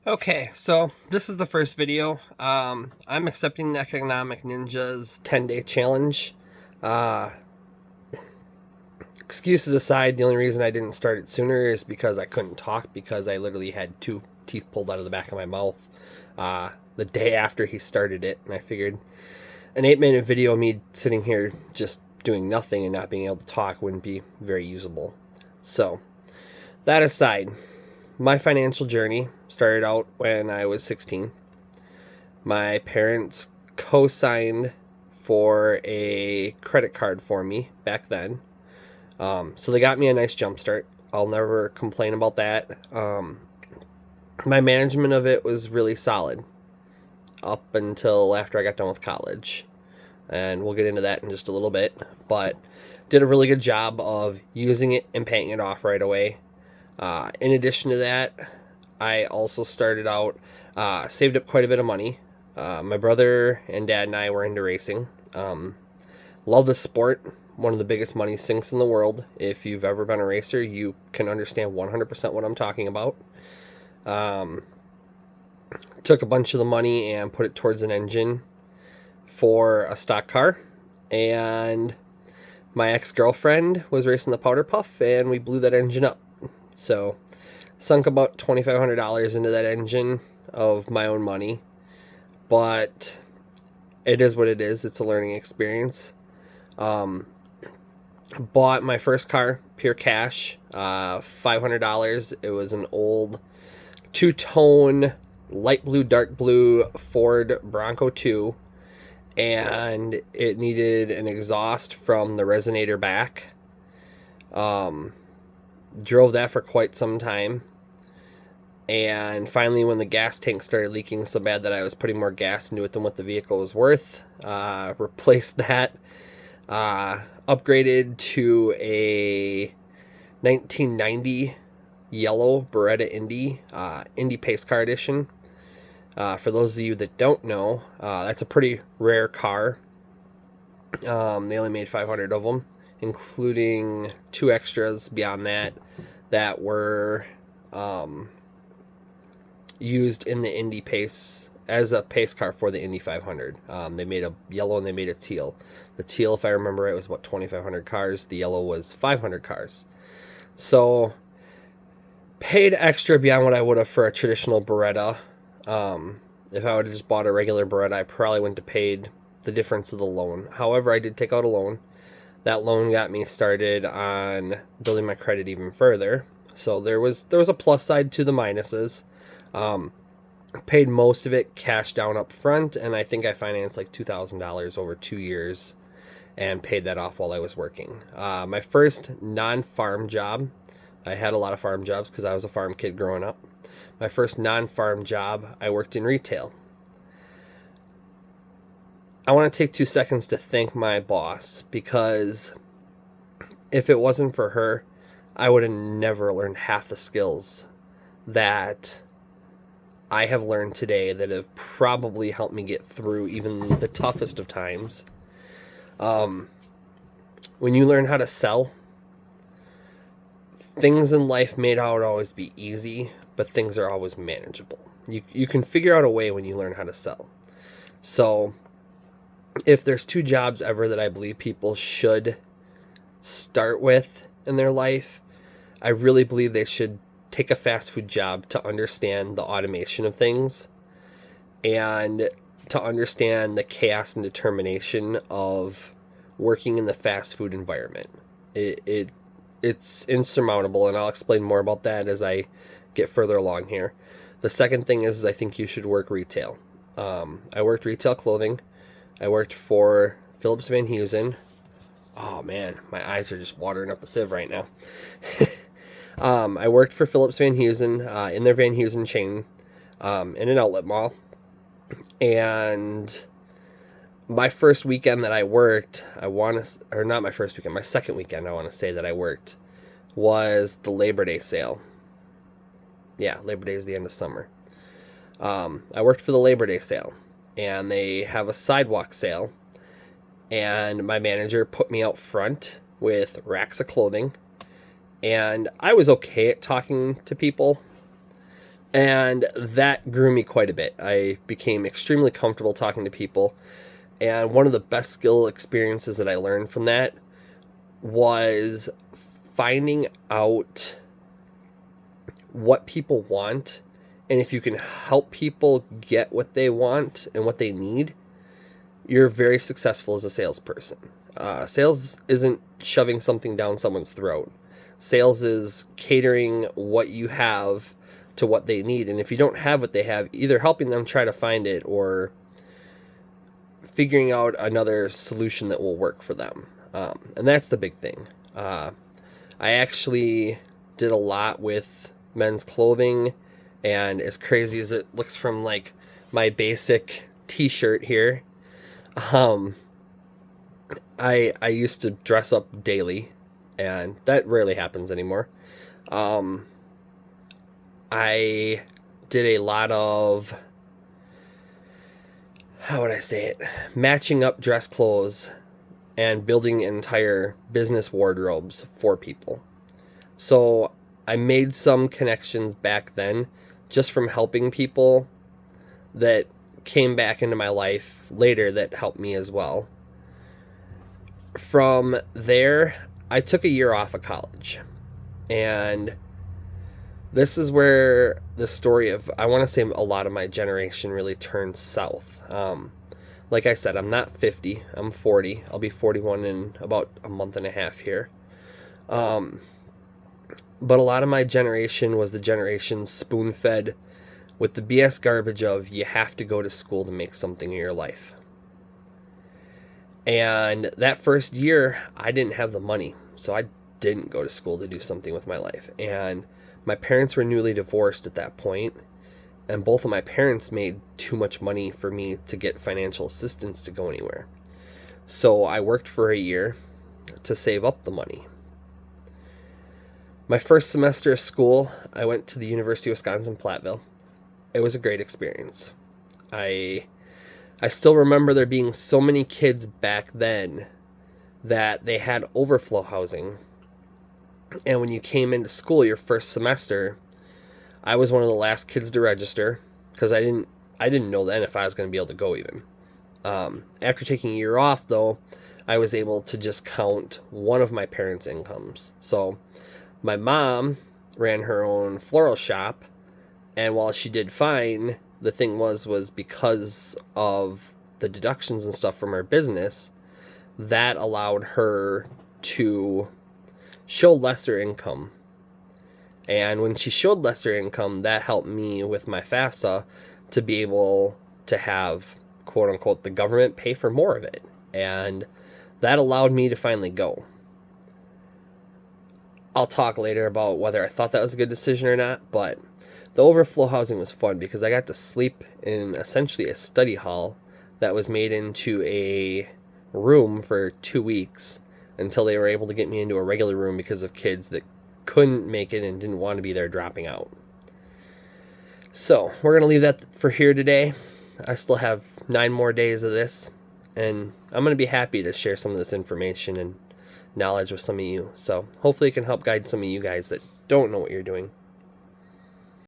Okay, so this is the first video. I'm accepting the Economic Ninja's 10-day challenge. Uh, Excuses aside, the only reason I didn't start it sooner is because I couldn't talk because I literally had two teeth pulled out of the back of my mouth the day after he started it. And I figured an 8-minute video of me sitting here just doing nothing and not being able to talk wouldn't be very usable. So, that aside, my financial journey started out when I was 16. My parents co-signed for a credit card for me back then. So they got me a nice jump start. I'll never complain about that. My management of it was really solid up until after I got done with college. And we'll get into that in just a little bit. But did a really good job of using it and paying it off right away. In addition to that, I also started out, saved up quite a bit of money. My brother and dad and I were into racing. Love the sport. One of the biggest money sinks in the world. If you've ever been a racer, you can understand 100% what I'm talking about. Took a bunch of the money and put it towards an engine for a stock car. And my ex-girlfriend was racing the Powder Puff, and we blew that engine up. So, sunk about $2,500 into that engine of my own money. But it is what it is. It's a learning experience. Bought my first car, pure cash, $500. It was an old two-tone, light blue, dark blue Ford Bronco 2. And it needed an exhaust from the resonator back. Drove that for quite some time. And finally, when the gas tank started leaking so bad that I was putting more gas into it than what the vehicle was worth, replaced that. Upgraded to a 1990 yellow Beretta Indy, Indy Pace Car Edition. For those of you that don't know, that's a pretty rare car. They only made 500 of them, including 2 extras beyond that were used in the Indy Pace as a pace car for the Indy 500. They made a yellow and they made a teal. The teal, if I remember right, was about 2,500 cars. The yellow was 500 cars. So, paid extra beyond what I would have for a traditional Beretta. If I would have just bought a regular Beretta, I probably wouldn't have paid the difference of the loan. However, I did take out a loan. That loan got me started on building my credit even further. So there was a plus side to the minuses. Paid most of it cash down up front, and I think I financed like $2,000 over 2 years and paid that off while I was working. My first non-farm job, I had a lot of farm jobs because I was a farm kid growing up. My first non-farm job, I worked in retail. I want to take 2 seconds to thank my boss, because if it wasn't for her, I would have never learned half the skills that I have learned today that have probably helped me get through even the toughest of times. When you learn how to sell, things in life may not always be easy, but things are always manageable. You can figure out a way when you learn how to sell. So, if there's 2 jobs ever that I believe people should start with in their life, I really believe they should take a fast food job to understand the automation of things and to understand the chaos and determination of working in the fast food environment. It's insurmountable, and I'll explain more about that as I get further along here. The second thing is I think you should work retail. I worked retail clothing. I worked for Phillips Van Heusen. Oh man, my eyes are just watering up a sieve right now. I worked for Phillips Van Heusen in their Van Heusen chain in an outlet mall. And my first weekend that I worked, my second weekend I want to say that I worked, was the Labor Day sale. Yeah, Labor Day is the end of summer. I worked for the Labor Day sale, and they have a sidewalk sale, and my manager put me out front with racks of clothing, and I was okay at talking to people, And that grew me quite a bit. I became extremely comfortable talking to people. And one of the best skill experiences that I learned from that was finding out what people want. And if you can help people get what they want and what they need, you're very successful as a salesperson. Sales isn't shoving something down someone's throat. Sales is catering what you have to what they need. And if you don't have what they have, either helping them try to find it or figuring out another solution that will work for them. And that's the big thing. I actually did a lot with men's clothing, and as crazy as it looks from like my basic t-shirt here, I used to dress up daily, and that rarely happens anymore. I did a lot of, how would I say it, matching up dress clothes and building entire business wardrobes for people. So I made some connections back then just from helping people that came back into my life later that helped me as well. From there, I took a year off of college, and this is where the story of, I want to say, a lot of my generation really turned south. Like I said, I'm not 50, I'm 40. I'll be 41 in about a month and a half here. But a lot of my generation was the generation spoon-fed with the BS garbage of you have to go to school to make something in your life. And that first year, I didn't have the money, so I didn't go to school to do something with my life. And my parents were newly divorced at that point, and both of my parents made too much money for me to get financial assistance to go anywhere. So I worked for a year to save up the money. My first semester of school, I went to the University of Wisconsin-Platteville. It was a great experience. I still remember there being so many kids back then that they had overflow housing. And when you came into school your first semester, I was one of the last kids to register because I didn't know then if I was going to be able to go even. After taking a year off, though, I was able to just count one of my parents' incomes. So my mom ran her own floral shop, and while she did fine, the thing was because of the deductions and stuff from her business, that allowed her to show lesser income. And when she showed lesser income, that helped me with my FAFSA to be able to have, quote unquote, the government pay for more of it. And that allowed me to finally go. I'll talk later about whether I thought that was a good decision or not, but the overflow housing was fun because I got to sleep in essentially a study hall that was made into a room for 2 weeks until they were able to get me into a regular room because of kids that couldn't make it and didn't want to be there dropping out. So we're going to leave that for here today. I still have 9 more days of this, and I'm going to be happy to share some of this information and knowledge with some of you. So hopefully it can help guide some of you guys that don't know what you're doing.